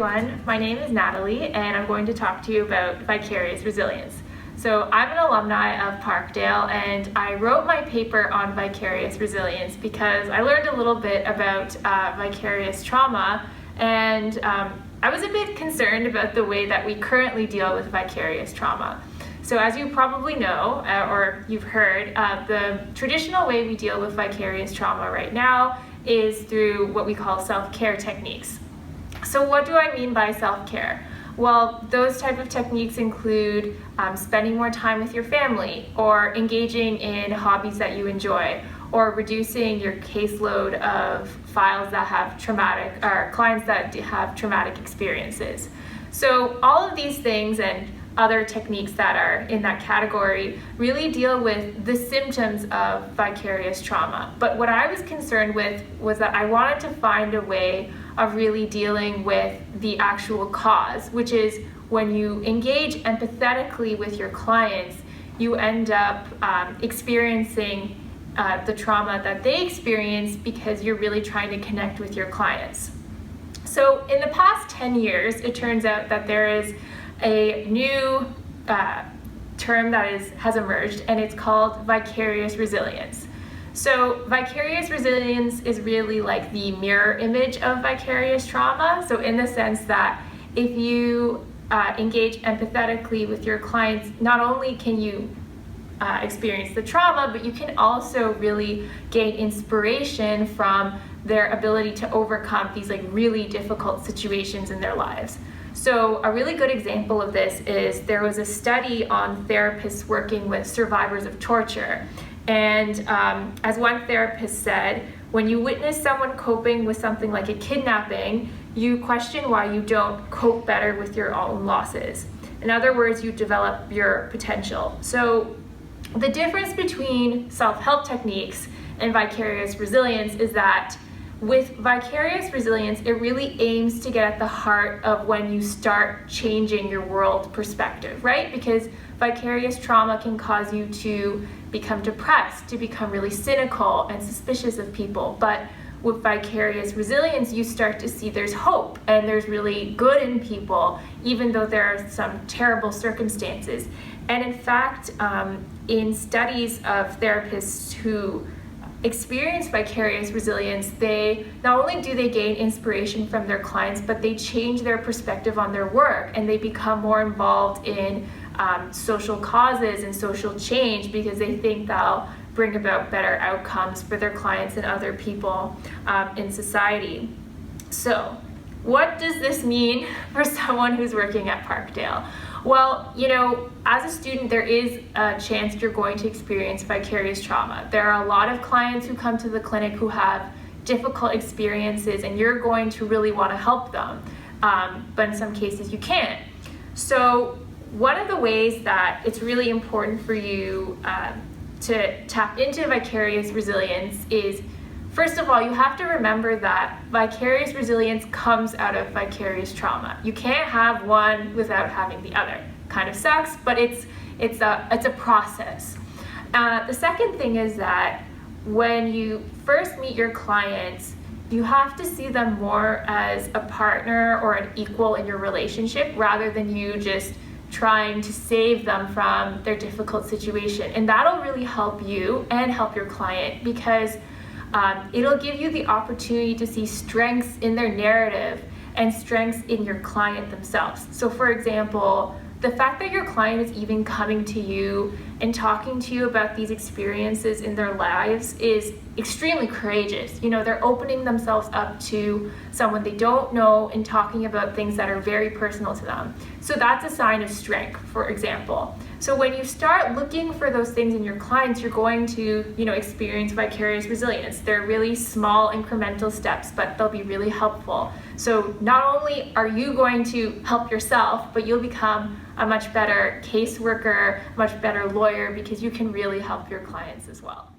everyone, my name is Natalie and I'm going to talk to you about Vicarious Resilience. So I'm an alumni of Parkdale and I wrote my paper on Vicarious Resilience because I learned a little bit about vicarious trauma, and I was a bit concerned about the way that we currently deal with vicarious trauma. So as you probably know, or you've heard, the traditional way we deal with vicarious trauma right now is through what we call self-care techniques. So what do I mean by self-care? Well, those type of techniques include spending more time with your family, or engaging in hobbies that you enjoy, or reducing your caseload of files that have traumatic, or clients that have traumatic experiences. So all of these things and other techniques that are in that category really deal with the symptoms of vicarious trauma. But what I was concerned with was that I wanted to find a way of really dealing with the actual cause, which is when you engage empathetically with your clients, you end up experiencing the trauma that they experience because you're really trying to connect with your clients. So in the past 10 years, it turns out that there is a new term that has emerged, and it's called vicarious resilience. So vicarious resilience is really like the mirror image of vicarious trauma. So in the sense that if you engage empathetically with your clients, not only can you experience the trauma, but you can also really gain inspiration from their ability to overcome these like really difficult situations in their lives. So a really good example of this is there was a study on therapists working with survivors of torture. And as one therapist said, when you witness someone coping with something like a kidnapping, you question why you don't cope better with your own losses. In other words, you develop your potential. So the difference between self-help techniques and vicarious resilience is that with vicarious resilience, it really aims to get at the heart of when you start changing your world perspective, right? Because vicarious trauma can cause you to become depressed, to become really cynical and suspicious of people. But with vicarious resilience, you start to see there's hope and there's really good in people, even though there are some terrible circumstances. And in fact, in studies of therapists who experience vicarious resilience, they not only do they gain inspiration from their clients, but they change their perspective on their work and they become more involved in social causes and social change because they think they'll bring about better outcomes for their clients and other people in society. So what does this mean for someone who's working at Parkdale? Well, you know, as a student, there is a chance you're going to experience vicarious trauma. There are a lot of clients who come to the clinic who have difficult experiences, and you're going to really want to help them. But in some cases, you can't. So one of the ways that it's really important for you to tap into vicarious resilience is, first of all, you have to remember that vicarious resilience comes out of vicarious trauma. You can't have one without having the other. Kind of sucks, but it's a process. The second thing is that when you first meet your clients, you have to see them more as a partner or an equal in your relationship rather than you just trying to save them from their difficult situation. And that'll really help you and help your client because it'll give you the opportunity to see strengths in their narrative and strengths in your client themselves. So for example, the fact that your client is even coming to you and talking to you about these experiences in their lives is extremely courageous. You know, they're opening themselves up to someone they don't know and talking about things that are very personal to them. So that's a sign of strength, for example. So when you start looking for those things in your clients, you're going to, experience vicarious resilience. They're really small incremental steps, but they'll be really helpful. So not only are you going to help yourself, but you'll become a much better caseworker, much better lawyer, because you can really help your clients as well.